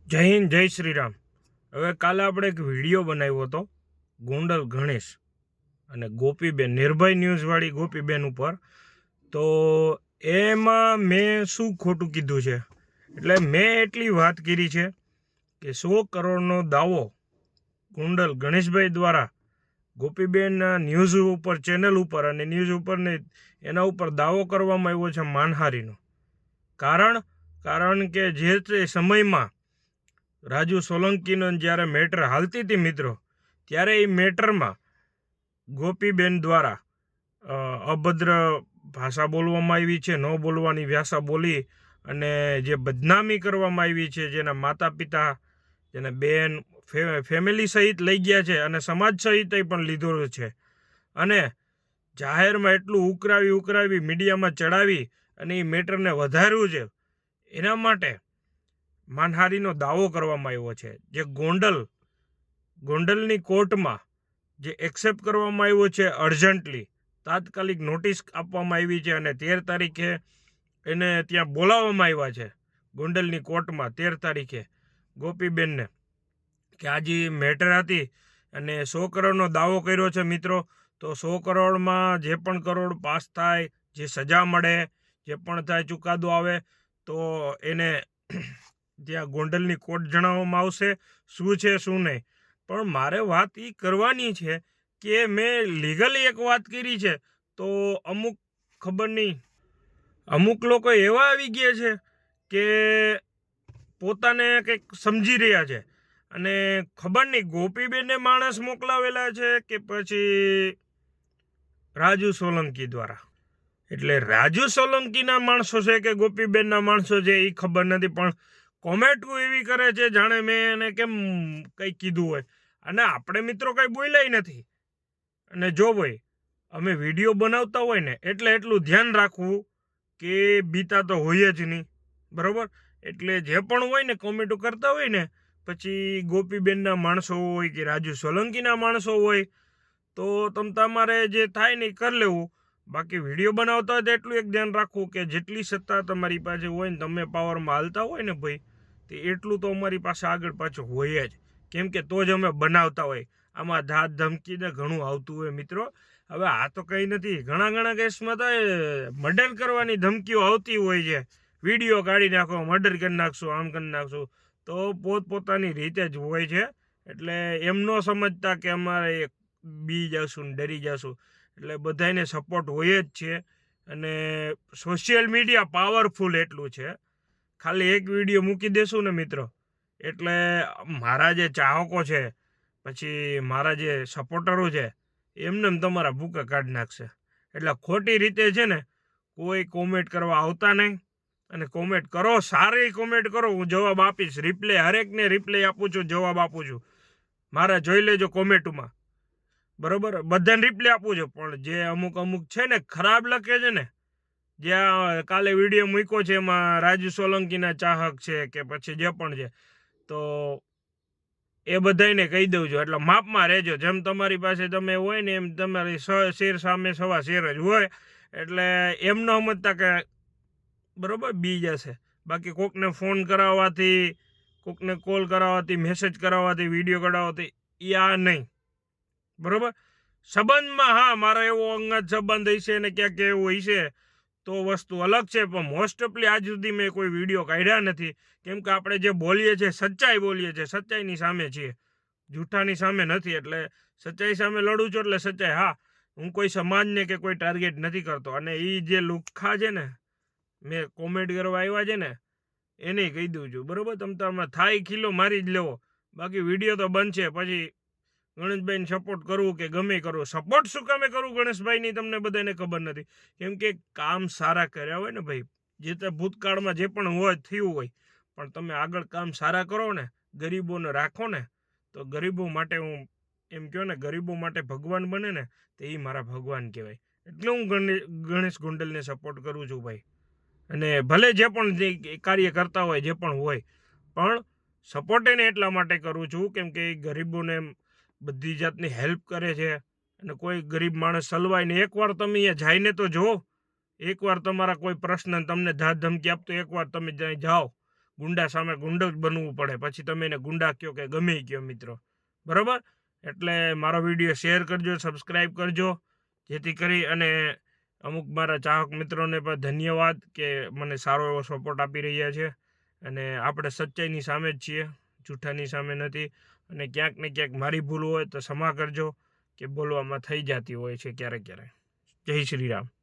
જય હિન્દ, જય શ્રી રામ. હવે કાલે આપણે એક વિડીયો બનાવ્યો હતો ગોંડલ ગણેશ અને ગોપીબેન, નિર્ભય ન્યૂઝવાળી ગોપીબેન ઉપર. તો એમાં મેં શું ખોટું કીધું છે, એટલે મેં એટલી વાત કરી છે કે 100 કરોડનો દાવો ગોંડલ ગણેશભાઈ દ્વારા ગોપીબેનના ન્યૂઝ ઉપર, ચેનલ ઉપર અને ન્યૂઝ ઉપર ને એના ઉપર દાવો કરવામાં આવ્યો છે માનહારીનો. કારણ કે જે તે સમયમાં રાજુ સોલંકીનો જ્યારે મેટર હાલતી હતી મિત્રો, ત્યારે એ મેટરમાં ગોપીબેન દ્વારા અભદ્ર ભાષા બોલવામાં આવી છે, ન બોલવાની ભાષા બોલી અને જે બદનામી કરવામાં આવી છે, જેના માતા પિતા, જેના બેન, ફેમિલી સહિત લઈ ગયા છે અને સમાજ સહિત પણ લીધો છે. અને જાહેરમાં એટલું ઉકરાવી મીડિયામાં ચડાવી અને એ મેટરને વધાર્યું છે. એના માટે માનહારીનો દાવો કરવામાં આવ્યો છે, જે ગોંડલની કોર્ટમાં જે એક્સેપ્ટ કરવામાં આવ્યો છે. અર્જન્ટલી તાત્કાલિક નોટિસ આપવામાં આવી છે અને 13 તારીખે એને ત્યાં બોલાવવામાં આવ્યા છે ગોંડલની કોર્ટમાં. 13 તારીખે ગોપીબેનને કે આ જે મેટર હતી અને 100 કરોડનો દાવો કર્યો છે મિત્રો. તો 100 કરોડમાં જે પણ કરોડ પાસ થાય, જે સજા મળે, જે પણ થાય, ચુકાદો આવે, તો એને ત્યાં ગોંડલની કોર્ટ જણાવવામાં આવશે શું છે શું નહીં. પણ મારે વાત એ કરવાની છે કે મેં લીગલી એક વાત કરી છે, તો અમુક ખબર નહીં, અમુક લોકો એવા આવી ગયા છે કે પોતાને કંઈક સમજી રહ્યા છે અને ખબર નહીં ગોપીબેનને માણસ મોકલાવેલા છે કે પછી રાજુ સોલંકી દ્વારા. એટલે રાજુ સોલંકીના માણસો છે કે ગોપીબેનના માણસો છે એ ખબર નથી, પણ કોમેન્ટો એવી કરે છે જાણે મેં એને કેમ કંઈ કીધું હોય. અને આપણે મિત્રો કંઈ બોલ્યા નથી. અને જો ભાઈ અમે વિડીયો બનાવતા હોય ને એટલે એટલું ધ્યાન રાખવું કે બીતા તો હોય જ નહીં, બરાબર. એટલે જે પણ હોય ને કોમેન્ટો કરતા હોય ને, પછી ગોપીબેનના માણસો હોય કે રાજુ સોલંકીના માણસો હોય, તો તમારે જે થાય ને એ કરી લેવું. બાકી વિડીયો બનાવતા હોય તો એટલું એક ધ્યાન રાખવું કે જેટલી સત્તા તમારી પાસે હોય ને, તમે પાવરમાં હાલતા હોય ને ભાઈ, તો એટલું તો અમારી પાસે આગળ પાછું હોય જ. કેમ કે તો જ અમે બનાવતા હોય. આમાં ધાક ધમકીને ઘણું આવતું હોય મિત્રો. હવે આ તો કંઈ નથી, ઘણા કેસમાં તો મર્ડર કરવાની ધમકીઓ આવતી હોય છે. વિડીયો કાઢી નાખો, મર્ડર કરી નાખશું, આમ કરી નાખશું. તો પોતપોતાની રીતે જ હોય છે. એટલે એમ ન સમજતા કે અમારે બી જશું ને ડરી જશું. એટલે બધાને સપોર્ટ હોય જ છે. અને સોશિયલ મીડિયા પાવરફુલ એટલું છે, ખાલી એક વિડીયો મૂકી દેશું ને મિત્રો, એટલે મારા જે ચાહકો છે, પછી મારા જે સપોર્ટરો છે, એમને તમારા ભૂકા કાઢી નાખશે. એટલે ખોટી રીતે છે ને કોઈ કોમેન્ટ કરવા આવતા નહીં. અને કોમેન્ટ કરો, સારી કોમેન્ટ કરો, હું જવાબ આપીશ. હરેકને રિપ્લાય આપું છું, જવાબ આપું છું. મારા જોઈ લેજો કોમેન્ટમાં, બરાબર. બધાને રિપ્લાય આપું છું. પણ જે અમુક છે ને ખરાબ લખે છે ને, જ્યાં કાલે વિડીયો મૂક્યો છે એમાં રાજુ સોલંકીના ચાહક છે કે પછી જે પણ છે, તો એ બધાને કહી દઉં છું. એટલે માપમાં રહેજો. જેમ તમારી પાસે તમે હોય ને એમ તમારી શેર સામે સવા શેર જ હોય. એટલે એમ ન સમજતા કે બરાબર બી જશે. બાકી કોકને ફોન કરાવવાથી, કોકને કોલ કરાવવાથી, મેસેજ કરાવવાથી, વિડીયો કઢાવવાથી એ આ નહીં, બરાબર. સંબંધમાં હા મારો એવો અંગત સંબંધ હશે ને ક્યાંક એવું હશે તો વસ્તુ અલગ છે. પણ મોસ્ટ ઓફલી આજ સુધી મેં કોઈ વિડીયો કાઢ્યા નથી. કેમ કે આપણે જે બોલીએ છીએ સચ્ચાઈ બોલીએ છીએ, સચ્ચાઈની સામે છીએ, જૂઠાની સામે નથી. એટલે સચ્ચાઈ સામે લડું છું. એટલે સચ્ચાઈ, હા, હું કોઈ સમાજને કે કોઈ ટાર્ગેટ નથી કરતો. અને એ જે લુખ્ખા છે ને, મેં કોમેન્ટ કરવા આવ્યા છે ને, એને કહી દઉં છું, બરાબર. તમે થાય ખીલો મારી જ લેવો. બાકી વિડીયો તો બંધ છે. પછી ગણેશભાઈને સપોર્ટ કરવું કે ગમે કરવું, સપોર્ટ શું કામે કરવું ગણેશભાઈની તમને બધાને ખબર નથી. કેમ કે કામ સારા કર્યા હોય ને ભાઈ, જે તે ભૂતકાળમાં જે પણ હોય થયું હોય, પણ તમે આગળ કામ સારા કરો ને, ગરીબોને રાખો ને, તો ગરીબો માટે હું એમ કહો ને, ગરીબો માટે ભગવાન બને ને, તો એ મારા ભગવાન કહેવાય. એટલે હું ગણેશ ગોંડલને સપોર્ટ કરું છું ભાઈ. અને ભલે જે પણ જે કાર્ય કરતા હોય, જે પણ હોય, પણ સપોર્ટ એને એટલા માટે કરું છું કેમ કે ગરીબોને બધી જાતની હેલ્પ કરે છે. અને કોઈ ગરીબ માણસ સલવાય ને, એકવાર તમે અહીંયા જઈને તો જુઓ. એકવાર તમારા કોઈ પ્રશ્ન તમને ધાક ધમકી આપતો એકવાર તમે ત્યાં જાઓ, ગુંડા સામે ગુંડો જ બનવું પડે, પછી તમે એને ગુંડા કહો કે ગમે કહો મિત્રો, બરાબર. એટલે મારો વિડીયો શેર કરજો, સબસ્ક્રાઈબ કરજો, જેથી કરી અને અમુક મારા ચાહક મિત્રોને પણ ધન્યવાદ કે મને સારો એવો સપોર્ટ આપી રહ્યા છે. અને આપણે સચ્ચાઈની સામે જ છીએ, જૂઠાની સામે નથી. અને ક્યાંક ને ક્યાંક મારી ભૂલ હોય તો ક્ષમા કરજો કે બોલવામાં થઈ જતી હોય છે ક્યારેક ક્યારેક. જય શ્રી રામ.